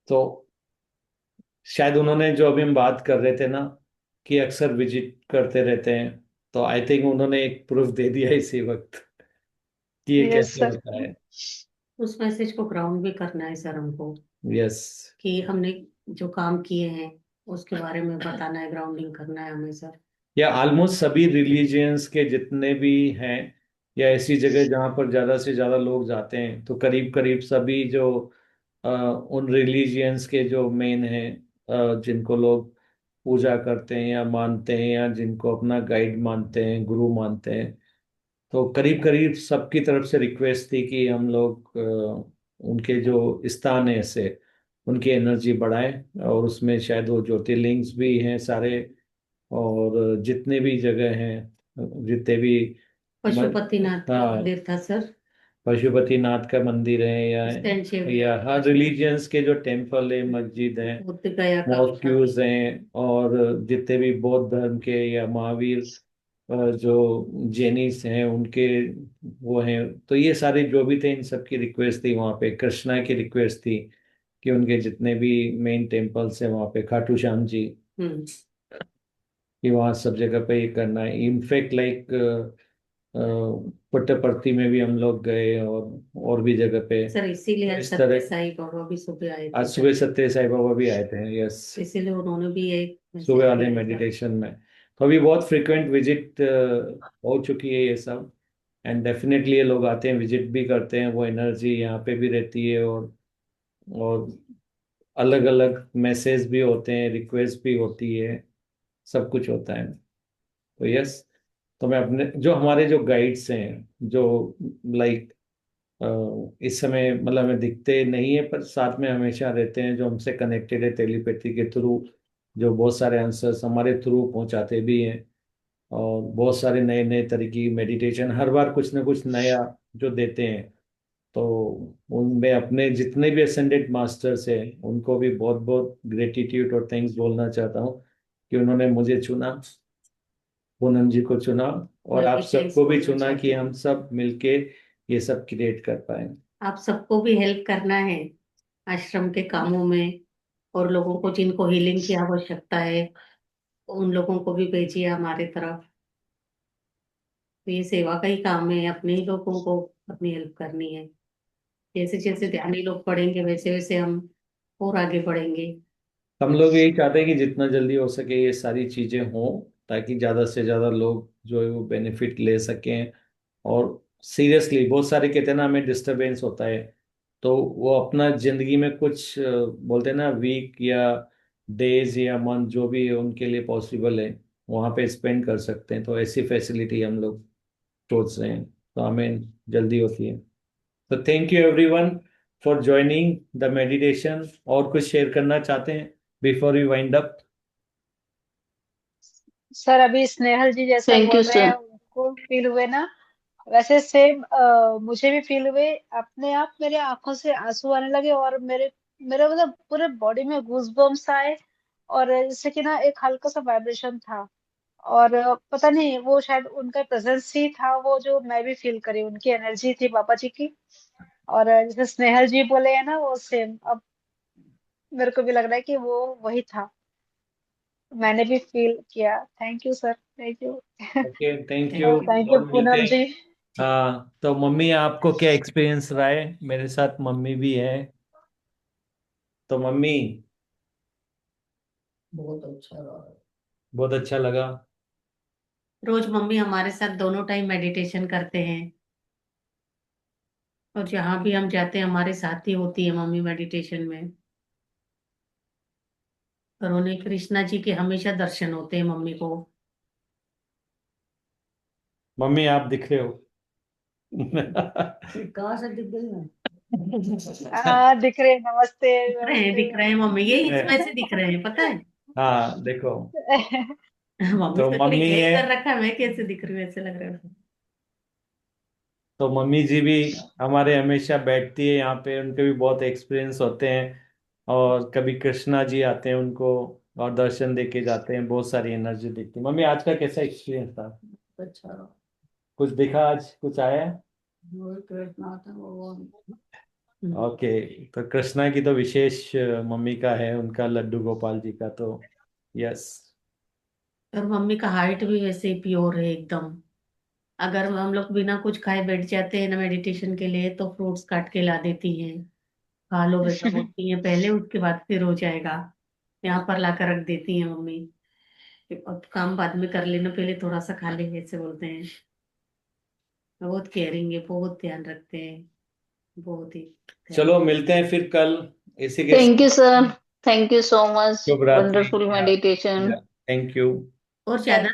तो शायद उन्होंने जो अभी हम बात कर रहे थे ना कि अक्सर विजिट करते रहते हैं, तो आई थिंक उन्होंने एक प्रूफ दे दिया इसी वक्त कि ये यस कैसे सर। होता है। उस मैसेज को ग्राउंड भी करना है सर हमको, यस। कि हमने जो काम किए हैं उसके बारे में बताना है, ग्राउंडिंग करना है हमें सर। या ऑलमोस्ट सभी रिलीजियंस के जितने भी हैं या ऐसी जगह जहाँ पर ज्यादा से ज्यादा लोग जाते हैं, तो करीब करीब सभी जो उन रिलीजियंस के जो मेन हैं, जिनको लोग पूजा करते हैं या मानते हैं या जिनको अपना गाइड मानते हैं, गुरु मानते हैं, तो करीब करीब सबकी तरफ से रिक्वेस्ट थी कि हम लोग उनके जो स्थान है ऐसे उनकी एनर्जी बढ़ाएं। और उसमें शायद वो ज्योतिर्लिंग्स भी हैं सारे, और जितने भी जगह हैं, जितने भी पशुपतिनाथ का हाँ, मंदिर था सर। पशुपतिनाथ का मंदिर है स्टैंड या हर शिव, रिलीजियंस के जो टेम्पल है, मस्जिद है, बुद्ध गया का भी था। मॉस्क्यूज हैं, और जितने भी बौद्ध धर्म के या महावीर जो जैनिस हैं उनके वो हैं, तो ये सारे जो भी थे इन सब की रिक्वेस्ट थी। वहाँ पे कृष्णा की रिक्वेस्ट थी कि उनके जितने भी मेन टेम्पल्स हैं वहाँ पे, खाटू श्याम जी, हम्म। कि वहाँ सब जगह पे ये करना है। इनफैक्ट लाइक पुट्टपर्ती में भी हम लोग गए और भी जगह पे। सर इसीलिए तो आज इस सत्य तरह साई बाबा भी सुबह आए आज थे सुबह सर। सत्य साई बाबा भी आए थे। यस, इसीलिए उन्होंने भी एक सुबह मैसेज वाले दिया है सर। मेडिटेशन में। तो अभी बहुत फ्रिक्वेंट विजिट हो चुकी है ये सब, एंड डेफिनेटली ये लोग आते हैं, विजिट भी करते हैं, वो एनर्जी यहाँ पे भी रहती है, और अलग अलग मैसेज भी होते हैं, रिक्वेस्ट भी होती है, सब कुछ होता है। तो यस, तो मैं अपने जो हमारे जो गाइड्स हैं जो लाइक इस समय मतलब हमें दिखते नहीं है पर साथ में हमेशा रहते हैं, जो हमसे कनेक्टेड है टेलीपैथी के थ्रू, जो बहुत सारे आंसर्स हमारे थ्रू पहुंचाते भी हैं, और बहुत सारे नए नए तरीके की मेडिटेशन हर बार कुछ ना कुछ नया जो देते हैं। तो उनमें अपने जितने भी असेंडेड मास्टर्स हैं उनको भी बहुत बहुत ग्रेटिट्यूड और थैंक्स बोलना चाहता हूँ कि उन्होंने मुझे चुना, पूनम जी को चुना, और मैं आप भी थैंक्स सबको भी बोलना चुना कि चाहती हम हूँ। सब मिलके ये सब क्रिएट कर पाए। आप सबको भी हेल्प करना है आश्रम के कामों में, और लोगों को जिनको हीलिंग की आवश्यकता है उन लोगों को भी भेजिए हमारे तरफ। तो ये सेवा का ही काम है, अपने ही लोगों को अपनी हेल्प करनी है। जैसे जैसे ध्यानी लोग बढ़ेंगे वैसे वैसे हम और आगे बढ़ेंगे। हम लोग यही चाहते हैं कि जितना जल्दी हो सके ये सारी चीजें हों, ताकि ज्यादा से ज्यादा लोग जो है वो बेनिफिट ले सकें। और सीरियसली बहुत सारे कहते हैं ना हमें डिस्टरबेंस होता है, तो वो अपना जिंदगी में कुछ बोलते हैं ना वीक या डेज या मंथ जो भी उनके लिए पॉसिबल है वहाँ पे स्पेंड कर सकते हैं। तो ऐसी फैसिलिटी हम लोग सोच रहे हैं, तो हमें जल्दी होती है। तो thank you everyone for joining the meditation. और कुछ शेयर करना चाहते हैं before we wind up? Sir अभी स्नेहल जी जैसा थैंक बोल यू रहे हैं सर। उनको फील हुए ना, वैसे सेम मुझे भी फील हुए। अपने आप मेरे आंखों से आंसू आने लगे, और मेरे मेरे मतलब पूरे बॉडी में गूज बम्स आए। और जैसे कि ना एक हल्का सा वाइब्रेशन था। और पता नहीं वो शायद उनका प्रेजेंस ही था, वो जो मैं भी फील करी, उनकी एनर्जी थी बाबा जी की। और जैसे स्नेहल जी बोले हैं ना, वो सेम अब मेरे को भी लग रहा है कि वो वही था। मैंने भी फील किया। Thank you sir, thank you. Okay, thank you. Thank you. Thank you और मिलते पूनम हैं। जी। हाँ, तो मम्मी आपको क्या एक्सपीरियंस रहा है? मेरे साथ मम्मी भी है। तो मम्मी, बहुत अच्छा रहा। बहुत अच्छा लगा। रोज मम्मी हमारे साथ दोनों टाइम मेडिटेशन करते हैं, और जहां भी हम जाते हैं हमारे साथ ही होती है मम्मी मेडिटेशन में। और उन्हें कृष्णा जी के हमेशा दर्शन होते हैं मम्मी को। मम्मी आप दिख रहे हो। कहाँ से दिख गई मैं? हाँ दिख रहे, नमस्ते नमस्ते दिख रहे हैं मम्मी, ये है। इसमें से दिख रहे हैं, पता है। हाँ देखो, मम्मी तो को तो मम्मी रिग्रेट है, कर रखा है, मैं कैसे दिख रही हूँ, ऐसे लग रहा है। तो मम्मी जी भी हमारे हमेशा बैठती है यहाँ पे, उनके भी बहुत एक्सपीरियंस होते हैं। और कभी कृष्णा जी आते हैं उनको और दर्शन दे के जाते हैं, बहुत सारी एनर्जी दिखती है। मम्मी आज का कैसा एक्सपीरियंस था? अच्छा। कुछ दिखा आज, कुछ आया? वो कृष्णा था वो। हम्म। ओके। तो कृष्णा की तो विशेष मम्मी का है, उनका लड्डू गोपाल जी का तो। यस। और मम्मी का हाइट भी वैसे ही प्योर है एकदम। अगर हम लोग बिना कुछ खाए बैठ जाते हैं ना मेडिटेशन के लिए, तो फ्रूट्स काट के ला देती हैं। खा लो बेटा बोलती हैं पहले, उसके बाद फिर हो जाएगा। यहाँ पर ला कर रख देती हैं मम्मी। अब काम बाद में कर लेना, पहले थोड़ा सा खा ले, ऐसे बोलते हैं। बहुत केयरिंग है, बहुत ध्यान रखते हैं, बहुत ही ध्यान। चलो मिलते हैं फिर कल इसी के Thank you, साथ। sir. Thank you so much. शुभ रात्रि। Wonderful meditation. Thank you. और ज्यादा